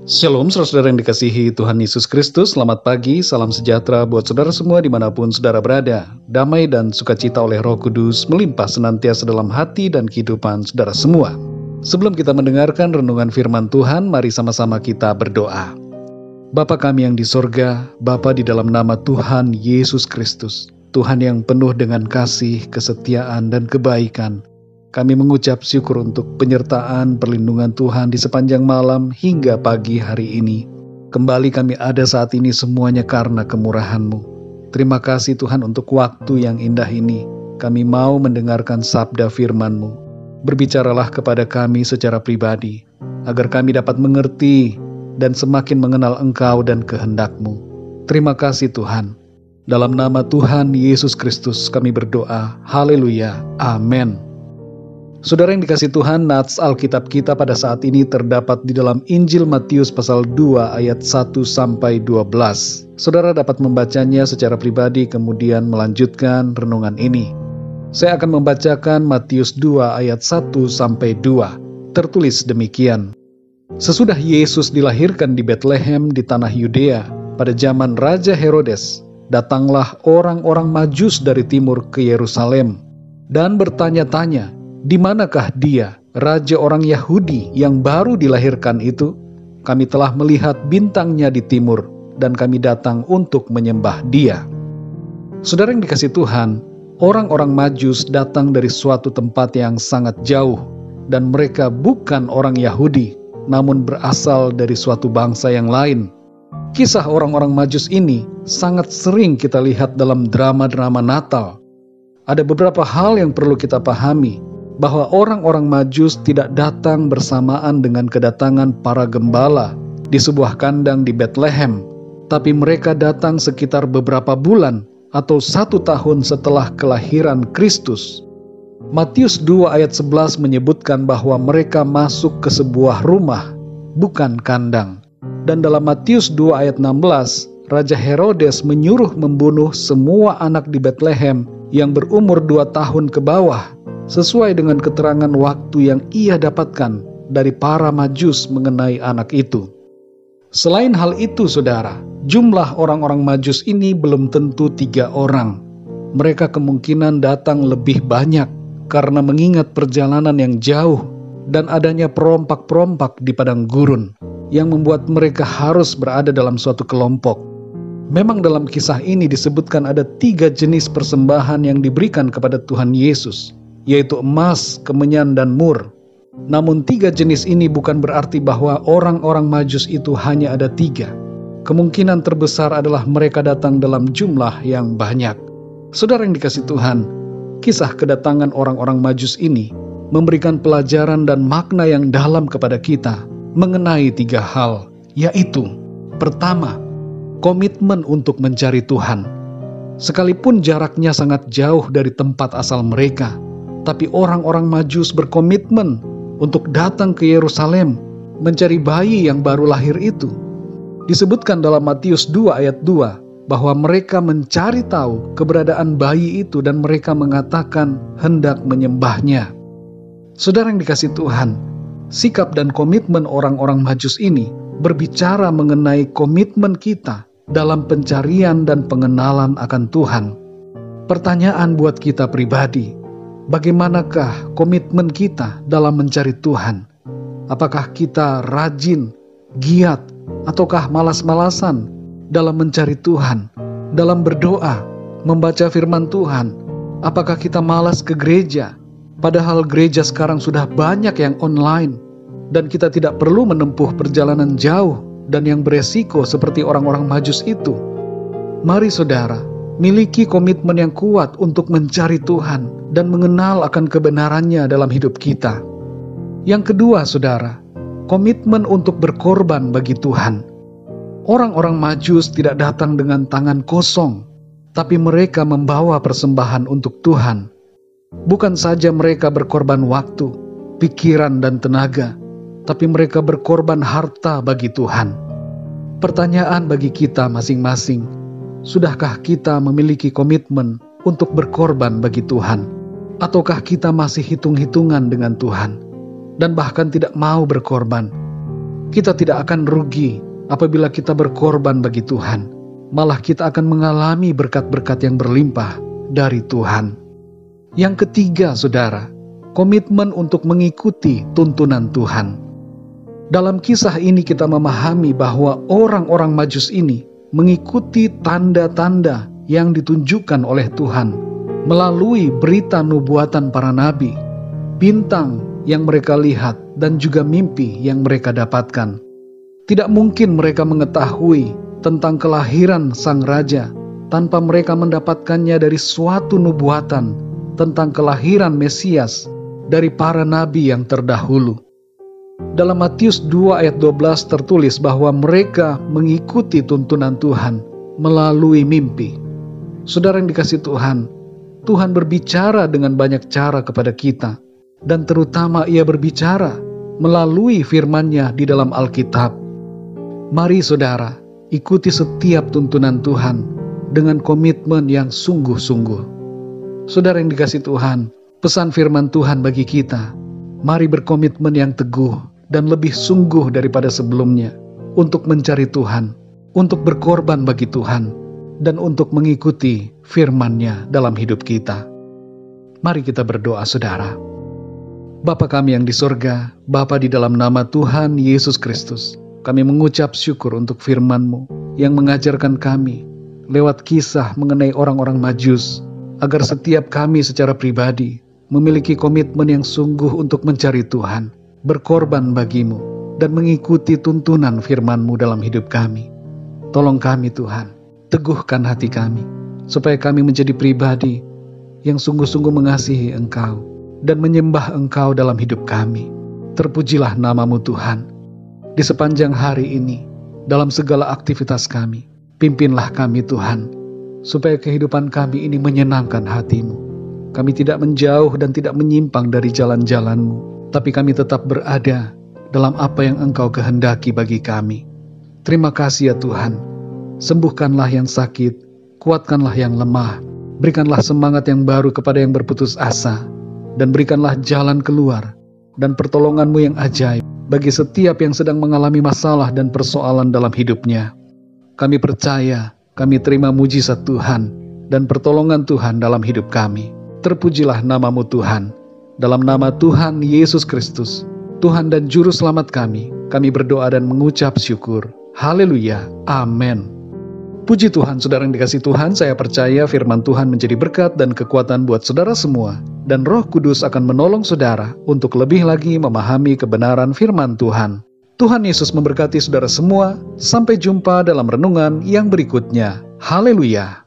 Shalom saudara yang dikasihi Tuhan Yesus Kristus. Selamat pagi, salam sejahtera buat saudara semua dimanapun saudara berada. Damai dan sukacita oleh Roh Kudus melimpah senantiasa dalam hati dan kehidupan saudara semua. Sebelum kita mendengarkan renungan firman Tuhan, mari sama-sama kita berdoa. Bapa kami yang di sorga, Bapa di dalam nama Tuhan Yesus Kristus, Tuhan yang penuh dengan kasih, kesetiaan, dan kebaikan, kami mengucap syukur untuk penyertaan perlindungan Tuhan di sepanjang malam hingga pagi hari ini. Kembali kami ada saat ini semuanya karena kemurahan-Mu. Terima kasih Tuhan untuk waktu yang indah ini. Kami mau mendengarkan sabda firman-Mu. Berbicaralah kepada kami secara pribadi, agar kami dapat mengerti dan semakin mengenal Engkau dan kehendak-Mu. Terima kasih Tuhan. Dalam nama Tuhan Yesus Kristus kami berdoa. Haleluya. Amin. Saudara yang dikasih Tuhan, nats Alkitab kita pada saat ini terdapat di dalam Injil Matius pasal 2 ayat 1-12. Saudara dapat membacanya secara pribadi kemudian melanjutkan renungan ini. Saya akan membacakan Matius 2 ayat 1-2. Tertulis demikian. Sesudah Yesus dilahirkan di Betlehem di tanah Yudea pada zaman Raja Herodes, datanglah orang-orang Majus dari timur ke Yerusalem dan bertanya-tanya, di manakah dia, raja orang Yahudi yang baru dilahirkan itu? Kami telah melihat bintangnya di timur, dan kami datang untuk menyembah dia. Saudara yang dikasih Tuhan, orang-orang Majus datang dari suatu tempat yang sangat jauh, dan mereka bukan orang Yahudi, namun berasal dari suatu bangsa yang lain. Kisah orang-orang Majus ini sangat sering kita lihat dalam drama-drama Natal. Ada beberapa hal yang perlu kita pahami, bahwa orang-orang Majus tidak datang bersamaan dengan kedatangan para gembala di sebuah kandang di Betlehem, tapi mereka datang sekitar beberapa bulan atau 1 tahun setelah kelahiran Kristus. Matius 2 ayat 11 menyebutkan bahwa mereka masuk ke sebuah rumah, bukan kandang. Dan dalam Matius 2 ayat 16, Raja Herodes menyuruh membunuh semua anak di Betlehem yang berumur 2 tahun ke bawah, sesuai dengan keterangan waktu yang ia dapatkan dari para Majus mengenai anak itu. Selain hal itu, saudara, jumlah orang-orang Majus ini belum tentu 3 orang. Mereka kemungkinan datang lebih banyak karena mengingat perjalanan yang jauh dan adanya perompak-perompak di padang gurun yang membuat mereka harus berada dalam suatu kelompok. Memang dalam kisah ini disebutkan ada 3 jenis persembahan yang diberikan kepada Tuhan Yesus, yaitu emas, kemenyan, dan mur. Namun 3 jenis ini bukan berarti bahwa orang-orang Majus itu hanya ada 3. Kemungkinan terbesar adalah mereka datang dalam jumlah yang banyak. Saudara yang dikasih Tuhan, kisah kedatangan orang-orang Majus ini memberikan pelajaran dan makna yang dalam kepada kita mengenai 3 hal, yaitu pertama, komitmen untuk mencari Tuhan. Sekalipun jaraknya sangat jauh dari tempat asal mereka, tapi orang-orang Majus berkomitmen untuk datang ke Yerusalem mencari bayi yang baru lahir itu. Disebutkan dalam Matius 2 ayat 2 bahwa mereka mencari tahu keberadaan bayi itu dan mereka mengatakan hendak menyembahnya. Saudara yang dikasih Tuhan, sikap dan komitmen orang-orang Majus ini berbicara mengenai komitmen kita dalam pencarian dan pengenalan akan Tuhan. Pertanyaan buat kita pribadi, bagaimanakah komitmen kita dalam mencari Tuhan? Apakah kita rajin, giat, ataukah malas-malasan dalam mencari Tuhan, dalam berdoa, membaca firman Tuhan? Apakah kita malas ke gereja? Padahal gereja sekarang sudah banyak yang online, dan kita tidak perlu menempuh perjalanan jauh dan yang beresiko seperti orang-orang Majus itu. Mari saudara, miliki komitmen yang kuat untuk mencari Tuhan dan mengenal akan kebenarannya dalam hidup kita. Yang kedua, saudara, komitmen untuk berkorban bagi Tuhan. Orang-orang Majus tidak datang dengan tangan kosong, tapi mereka membawa persembahan untuk Tuhan. Bukan saja mereka berkorban waktu, pikiran, dan tenaga, tapi mereka berkorban harta bagi Tuhan. Pertanyaan bagi kita masing-masing, sudahkah kita memiliki komitmen untuk berkorban bagi Tuhan? Ataukah kita masih hitung-hitungan dengan Tuhan dan bahkan tidak mau berkorban? Kita tidak akan rugi apabila kita berkorban bagi Tuhan. Malah kita akan mengalami berkat-berkat yang berlimpah dari Tuhan. Yang ketiga, saudara, komitmen untuk mengikuti tuntunan Tuhan. Dalam kisah ini kita memahami bahwa orang-orang Majus ini mengikuti tanda-tanda yang ditunjukkan oleh Tuhan melalui berita nubuatan para nabi, bintang yang mereka lihat, dan juga mimpi yang mereka dapatkan. Tidak mungkin mereka mengetahui tentang kelahiran sang raja tanpa mereka mendapatkannya dari suatu nubuatan tentang kelahiran Mesias dari para nabi yang terdahulu. Dalam Matius 2 ayat 12 tertulis bahwa mereka mengikuti tuntunan Tuhan melalui mimpi. Saudara yang dikasihi Tuhan, Tuhan berbicara dengan banyak cara kepada kita, dan terutama Ia berbicara melalui firman-Nya di dalam Alkitab. Mari saudara, ikuti setiap tuntunan Tuhan dengan komitmen yang sungguh-sungguh. Saudara yang dikasihi Tuhan, pesan firman Tuhan bagi kita, mari berkomitmen yang teguh dan lebih sungguh daripada sebelumnya untuk mencari Tuhan, untuk berkorban bagi Tuhan, dan untuk mengikuti firman-Nya dalam hidup kita. Mari kita berdoa, saudara. Bapa kami yang di sorga, Bapa, di dalam nama Tuhan Yesus Kristus, kami mengucap syukur untuk firman-Mu yang mengajarkan kami lewat kisah mengenai orang-orang Majus, agar setiap kami secara pribadi memiliki komitmen yang sungguh untuk mencari Tuhan, berkorban bagi-Mu, dan mengikuti tuntunan firman-Mu dalam hidup kami. Tolong kami Tuhan, teguhkan hati kami, supaya kami menjadi pribadi yang sungguh-sungguh mengasihi Engkau dan menyembah Engkau dalam hidup kami. Terpujilah nama-Mu Tuhan. Di sepanjang hari ini, dalam segala aktivitas kami, pimpinlah kami Tuhan, supaya kehidupan kami ini menyenangkan hati-Mu. Kami tidak menjauh dan tidak menyimpang dari jalan-jalan-Mu, tapi kami tetap berada dalam apa yang Engkau kehendaki bagi kami. Terima kasih ya Tuhan. Sembuhkanlah yang sakit, kuatkanlah yang lemah, berikanlah semangat yang baru kepada yang berputus asa, dan berikanlah jalan keluar dan pertolongan-Mu yang ajaib bagi setiap yang sedang mengalami masalah dan persoalan dalam hidupnya. Kami percaya, kami terima mujizat Tuhan dan pertolongan Tuhan dalam hidup kami. Terpujilah nama-Mu Tuhan. Dalam nama Tuhan Yesus Kristus, Tuhan dan Juru Selamat kami berdoa dan mengucap syukur. Haleluya. Amin. Puji Tuhan, saudara yang dikasihi Tuhan, saya percaya firman Tuhan menjadi berkat dan kekuatan buat saudara semua, dan Roh Kudus akan menolong saudara untuk lebih lagi memahami kebenaran firman Tuhan. Tuhan Yesus memberkati saudara semua. Sampai jumpa dalam renungan yang berikutnya. Haleluya.